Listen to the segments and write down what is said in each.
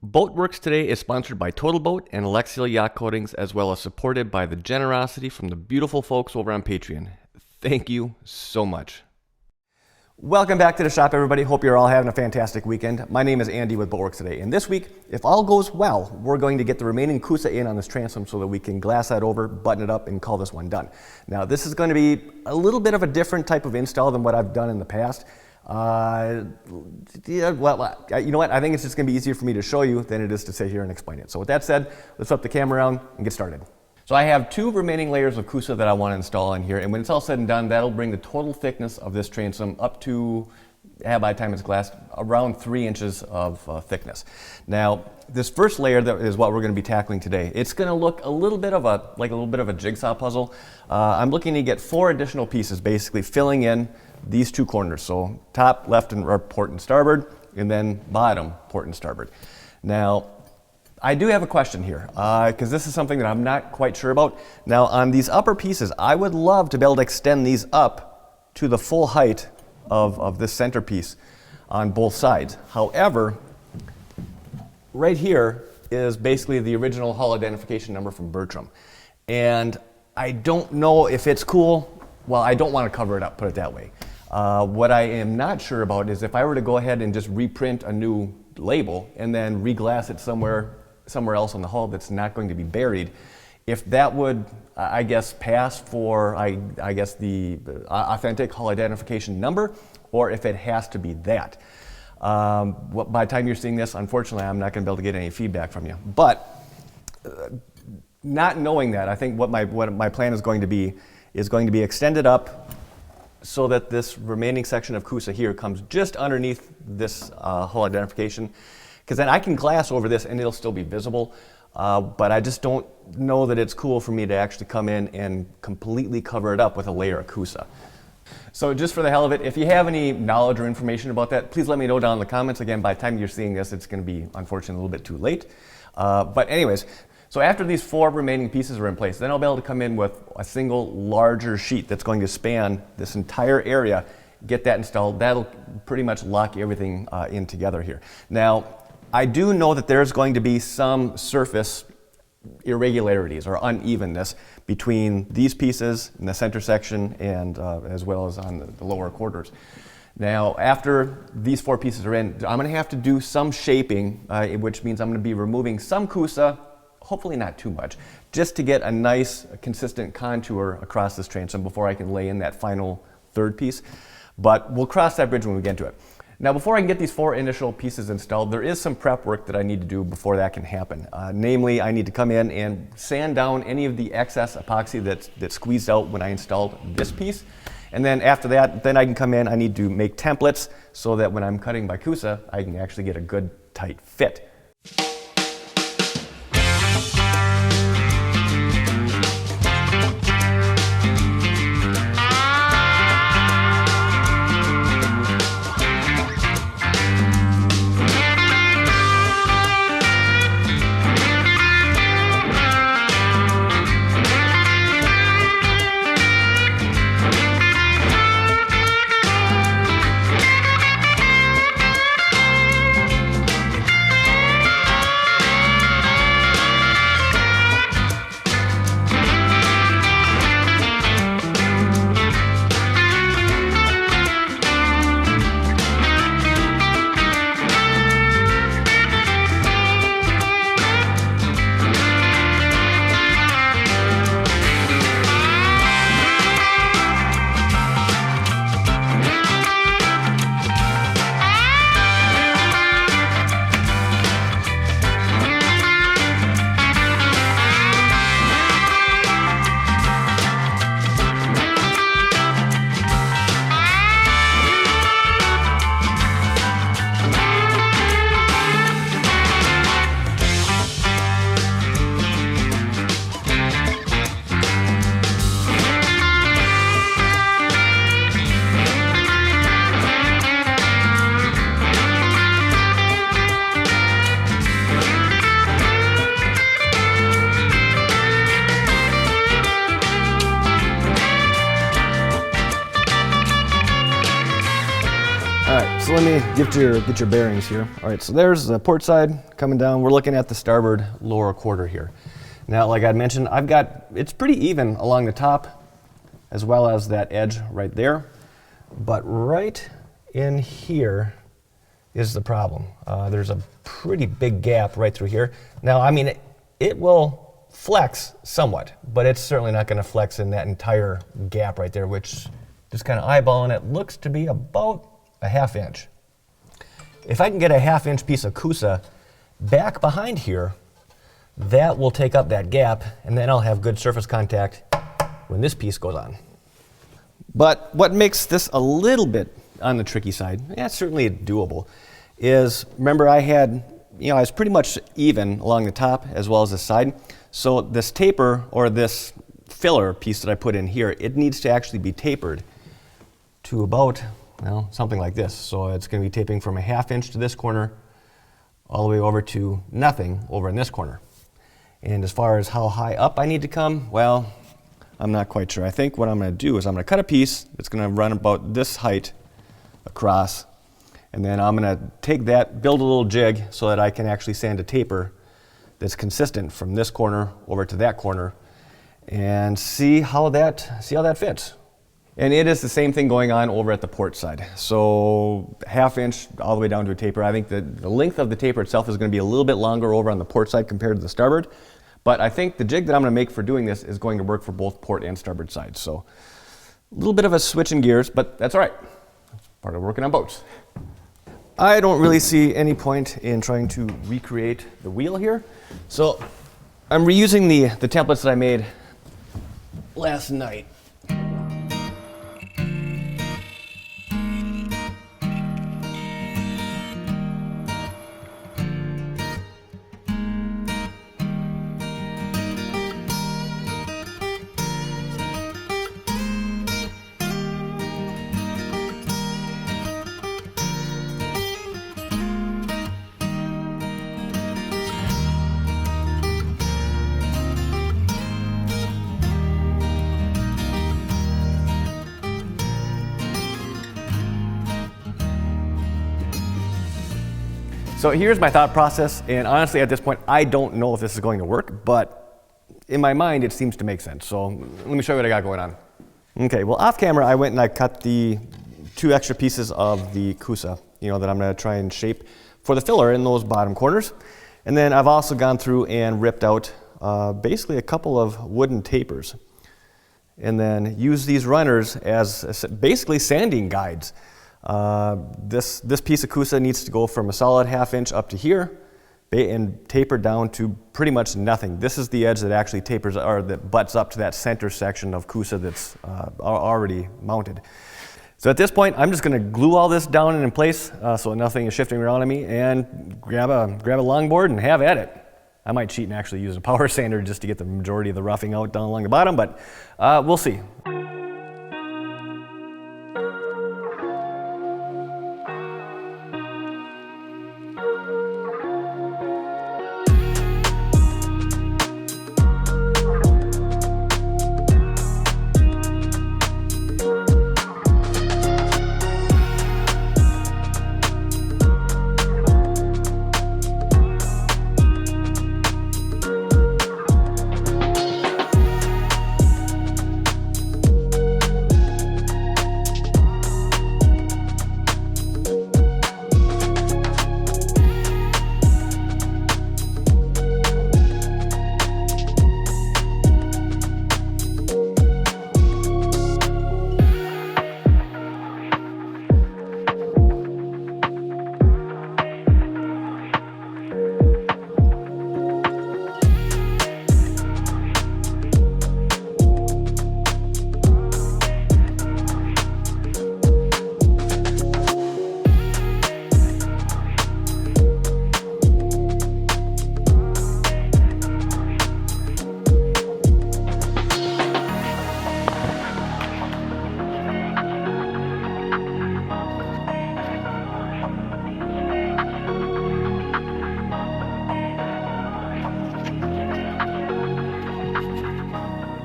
Boatworks today is sponsored by Total Boat and Alexial Yacht Coatings, as well as supported by the generosity from the beautiful folks over on Patreon. Thank you so much. Welcome back to the shop, everybody. Hope you're all having a fantastic weekend. My name is Andy with Boatworks today, and this week, if all goes well, we're going to get the remaining Coosa in on this transom so that we can glass that over, button it up, and call this one done. Now, this is going to be a little bit of a different type of install than what I've done in the past. You know what? I think it's just going to be easier for me to show you than it is to sit here and explain it. So with that said, let's flip the camera around and get started. So I have two remaining layers of Coosa that I want to install in here, and when it's all said and done, that'll bring the total thickness of this transom up to, by the time it's glassed, around 3 inches of thickness. Now, this first layer that is what we're going to be tackling today. It's going to look a little bit of a jigsaw puzzle. I'm looking to get 4 additional pieces, basically filling in these two corners. So top, left, and port and starboard, and then bottom, port and starboard. Now, I do have a question here, because this is something that I'm not quite sure about. Now, on these upper pieces, I would love to be able to extend these up to the full height of this centerpiece on both sides. However, right here is basically the original hull identification number from Bertram. And I don't know if it's cool. Well, I don't want to cover it up, put it that way. What I am not sure about is if I were to go ahead and just reprint a new label and then reglass it somewhere else on the hull that's not going to be buried, if that would, I guess, pass for, I guess, the authentic hull identification number, or if it has to be that. By the time you're seeing this, unfortunately, I'm not going to be able to get any feedback from you. But not knowing that, I think what my plan is going to be extended up so that this remaining section of Coosa here comes just underneath this hull identification, because then I can glass over this and it'll still be visible, but I just don't know that it's cool for me to actually come in and completely cover it up with a layer of Coosa. So just for the hell of it, if you have any knowledge or information about that, please let me know down in the comments. Again, by the time you're seeing this, it's going to be, unfortunately, a little bit too late. But anyways, so after these 4 remaining pieces are in place, then I'll be able to come in with a single larger sheet that's going to span this entire area, get that installed. That'll pretty much lock everything in together here. Now, I do know that there's going to be some surface irregularities or unevenness between these pieces in the center section and as well as on the lower quarters. Now, after these 4 pieces are in, I'm going to have to do some shaping, which means I'm going to be removing some Coosa, hopefully not too much, just to get a nice, consistent contour across this transom before I can lay in that final 3rd piece. But we'll cross that bridge when we get to it. Now, before I can get these 4 initial pieces installed, there is some prep work that I need to do before that can happen. Namely, I need to come in and sand down any of the excess epoxy that squeezed out when I installed this piece. And then after that, then I can come in, I need to make templates so that when I'm cutting by Coosa, I can actually get a good tight fit. let me get your bearings here. All right, so there's the port side coming down. We're looking at the starboard lower quarter here. Now, like I mentioned, it's pretty even along the top as well as that edge right there. But right in here is the problem. There's a pretty big gap right through here. Now, I mean, it will flex somewhat, but it's certainly not going to flex in that entire gap right there, which, just kind of eyeballing it, looks to be about a 1/2 inch. If I can get a 1/2 inch piece of Kusa back behind here, that will take up that gap, and then I'll have good surface contact when this piece goes on. But what makes this a little bit on the tricky side, yeah, it's certainly doable, is remember I was pretty much even along the top as well as the side. So this taper, or this filler piece that I put in here, it needs to actually be tapered to about, well, something like this. So it's going to be taping from a 1/2 inch to this corner all the way over to nothing over in this corner. And as far as how high up I need to come, well, I'm not quite sure. I think what I'm going to do is I'm going to cut a piece that's going to run about this height across, and then I'm going to take that, build a little jig so that I can actually sand a taper that's consistent from this corner over to that corner, and see how that fits. And it is the same thing going on over at the port side. So 1/2 inch all the way down to a taper. I think the length of the taper itself is going to be a little bit longer over on the port side compared to the starboard. But I think the jig that I'm going to make for doing this is going to work for both port and starboard sides. So a little bit of a switch in gears, but that's all right. Part of working on boats. I don't really see any point in trying to recreate the wheel here. So I'm reusing the templates that I made last night. So here's my thought process, and honestly at this point I don't know if this is going to work, but in my mind it seems to make sense. So let me show you what I got going on. Okay, well off camera I went and I cut the 2 extra pieces of the Kusa, that I'm going to try and shape for the filler in those bottom corners. And then I've also gone through and ripped out basically a couple of wooden tapers, and then use these runners as basically sanding guides. This piece of Kusa needs to go from a solid 1/2 inch up to here and taper down to pretty much nothing. This is the edge that actually tapers, or that butts up to that center section of Kusa that's already mounted. So at this point I'm just going to glue all this down and in place so nothing is shifting around on me, and grab a longboard and have at it. I might cheat and actually use a power sander just to get the majority of the roughing out down along the bottom, but we'll see.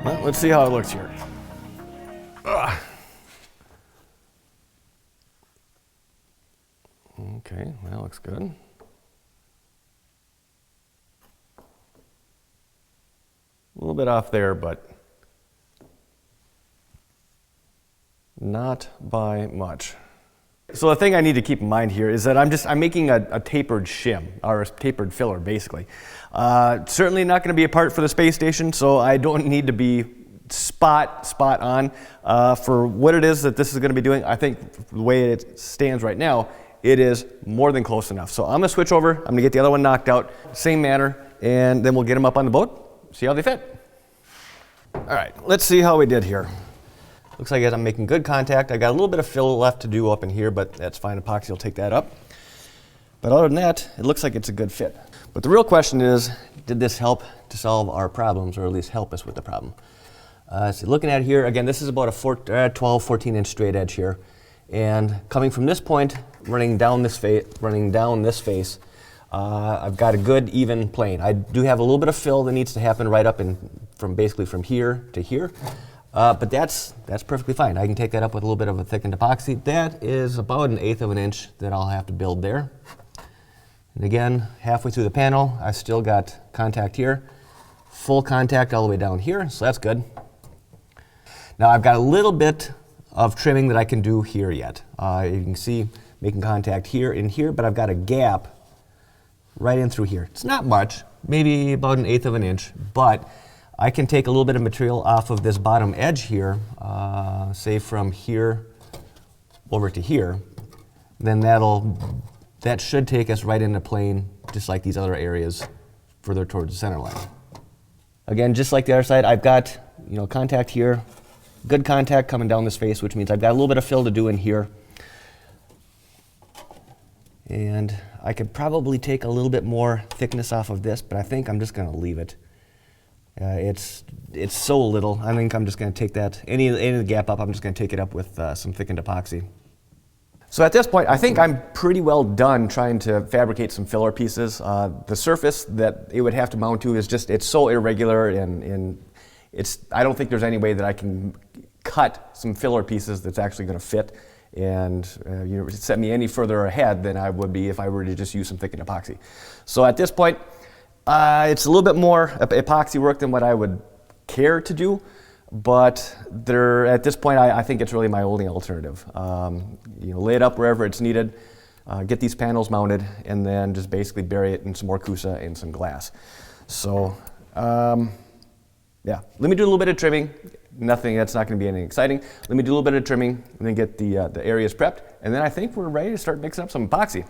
Well, let's see how it looks here. Ugh. bit off there, but not by much. So the thing I need to keep in mind here is that I'm making a tapered shim, or a tapered filler, basically. Certainly not going to be a part for the space station, so I don't need to be spot on for what it is that this is going to be doing. I think the way it stands right now, it is more than close enough. So I'm going to switch over. I'm going to get the other one knocked out, same manner, and then we'll get them up on the boat, see how they fit. All right, let's see how we did here. Looks like I'm making good contact. I got a little bit of fill left to do up in here, but that's fine. Epoxy will take that up. But other than that, it looks like it's a good fit. But the real question is, did this help to solve our problems, or at least help us with the problem? So looking at here, again, this is about a 12, 14-inch straight edge here. And coming from this point, running down this face, I've got a good even plane. I do have a little bit of fill that needs to happen right up basically from here to here. But that's perfectly fine. I can take that up with a little bit of a thickened epoxy. That is about 1/8 of an inch that I'll have to build there. And again, halfway through the panel, I've still got contact here. Full contact all the way down here, so that's good. Now I've got a little bit of trimming that I can do here yet. You can see making contact here and here, but I've got a gap right in through here. It's not much, maybe about 1/8 of an inch, but I can take a little bit of material off of this bottom edge here, say from here over to here, then that should take us right into plane, just like these other areas further towards the center line. Again, just like the other side, I've got contact here, good contact coming down this face, which means I've got a little bit of fill to do in here. And I could probably take a little bit more thickness off of this, but I think I'm just going to leave it. It's so little. I think I'm just going to take that, any of the gap up, I'm just going to take it up with some thickened epoxy. So at this point, I think I'm pretty well done trying to fabricate some filler pieces. The surface that it would have to mount to is it's so irregular, and I don't think there's any way that I can cut some filler pieces that's actually going to fit and set me any further ahead than I would be if I were to just use some thickened epoxy. So at this point, it's a little bit more epoxy work than what I would care to do, but at this point, I think it's really my only alternative. Lay it up wherever it's needed, get these panels mounted, and then just basically bury it in some more Kusa and some glass. So, yeah, let me do a little bit of trimming. Nothing, that's not going to be anything exciting. Let me do a little bit of trimming and then get the areas prepped, and then I think we're ready to start mixing up some epoxy.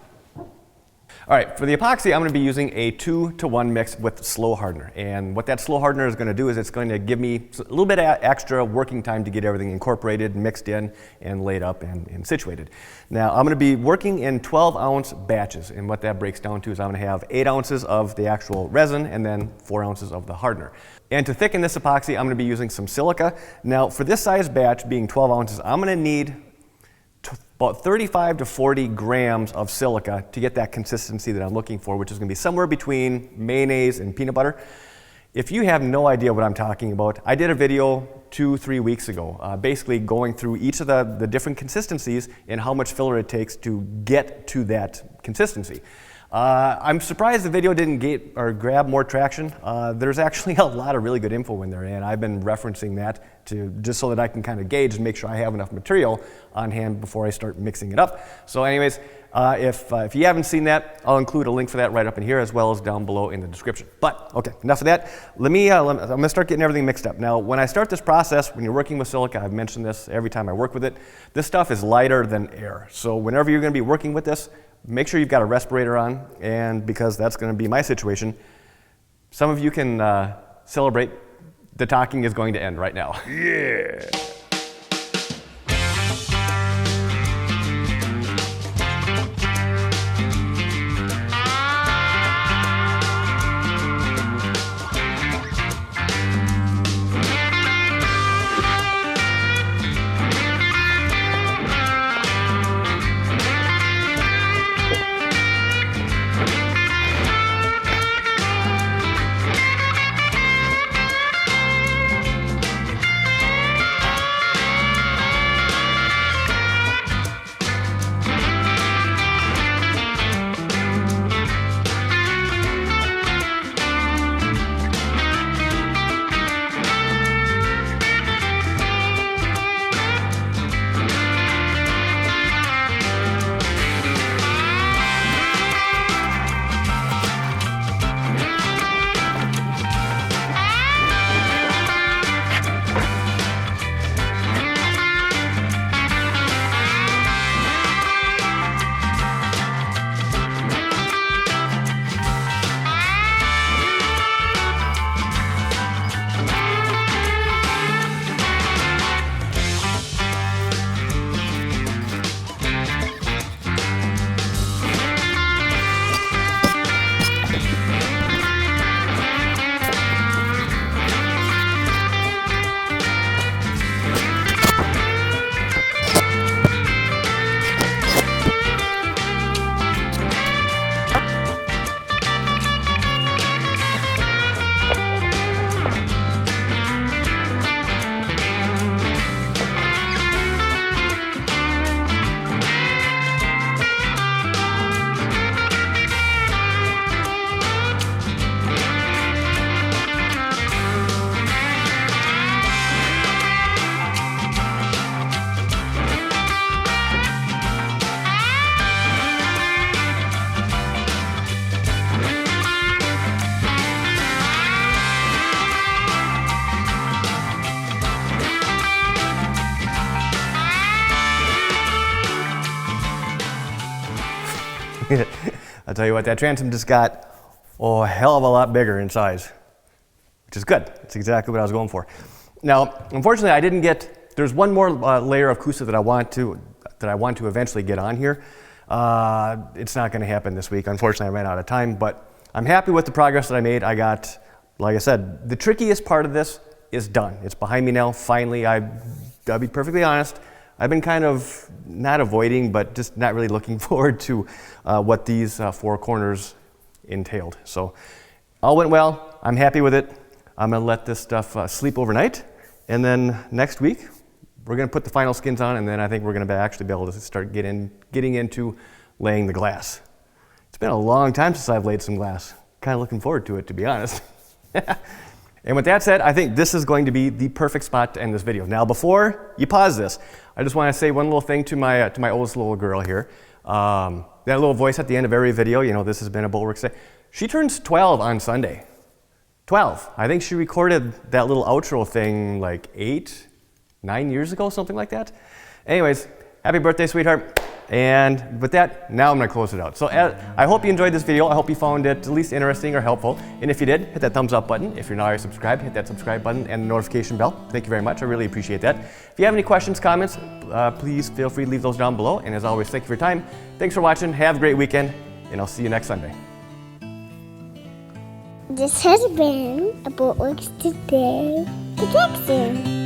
All right, for the epoxy, I'm going to be using a 2-to-1 mix with slow hardener. And what that slow hardener is going to do is it's going to give me a little bit of extra working time to get everything incorporated, mixed in, and laid up and situated. Now, I'm going to be working in 12-ounce batches. And what that breaks down to is I'm going to have 8 ounces of the actual resin and then 4 ounces of the hardener. And to thicken this epoxy, I'm going to be using some silica. Now, for this size batch, being 12 ounces, I'm going to need about 35 to 40 grams of silica to get that consistency that I'm looking for, which is going to be somewhere between mayonnaise and peanut butter. If you have no idea what I'm talking about, I did a video 2-3 weeks ago, basically going through each of the different consistencies and how much filler it takes to get to that consistency. I'm surprised the video didn't grab more traction. There's actually a lot of really good info in there, and I've been referencing that just so that I can kind of gauge and make sure I have enough material on hand before I start mixing it up. So anyways, if you haven't seen that, I'll include a link for that right up in here as well as down below in the description. But okay, enough of that. I'm going to start getting everything mixed up. Now, when I start this process, when you're working with silica, I've mentioned this every time I work with it, this stuff is lighter than air. So whenever you're going to be working with this, make sure you've got a respirator on, and because that's going to be my situation, some of you can celebrate. The talking is going to end right now. Yeah! tell you what, that transom just got a hell of a lot bigger in size, which is good. It's exactly what I was going for. Now, unfortunately, I didn't get, there's one more layer of Kusa that I want to eventually get on here. It's not going to happen this week. Unfortunately, I ran out of time, but I'm happy with the progress that I made. I got, like I said, the trickiest part of this is done. It's behind me now. Finally, I'll be perfectly honest, I've been kind of not avoiding, but just not really looking forward to what these four corners entailed. So all went well. I'm happy with it. I'm going to let this stuff sleep overnight. And then next week, we're going to put the final skins on, and then I think we're going to actually be able to start getting into laying the glass. It's been a long time since I've laid some glass. Kind of looking forward to it, to be honest. And with that said, I think this is going to be the perfect spot to end this video. Now, before you pause this, I just want to say one little thing to my oldest little girl here. That little voice at the end of every video, you know, this has been a Boatworks day. She turns 12 on Sunday. 12. I think she recorded that little outro thing like 9 years ago, something like that. Anyways, happy birthday, sweetheart. And with that, now I'm going to close it out. So I hope you enjoyed this video. I hope you found it at least interesting or helpful. And if you did, hit that thumbs up button. If you're not already subscribed, hit that subscribe button and the notification bell. Thank you very much. I really appreciate that. If you have any questions, comments, please feel free to leave those down below. And as always, thank you for your time. Thanks for watching. Have a great weekend, and I'll see you next Sunday. This has been a Boatworks Today production.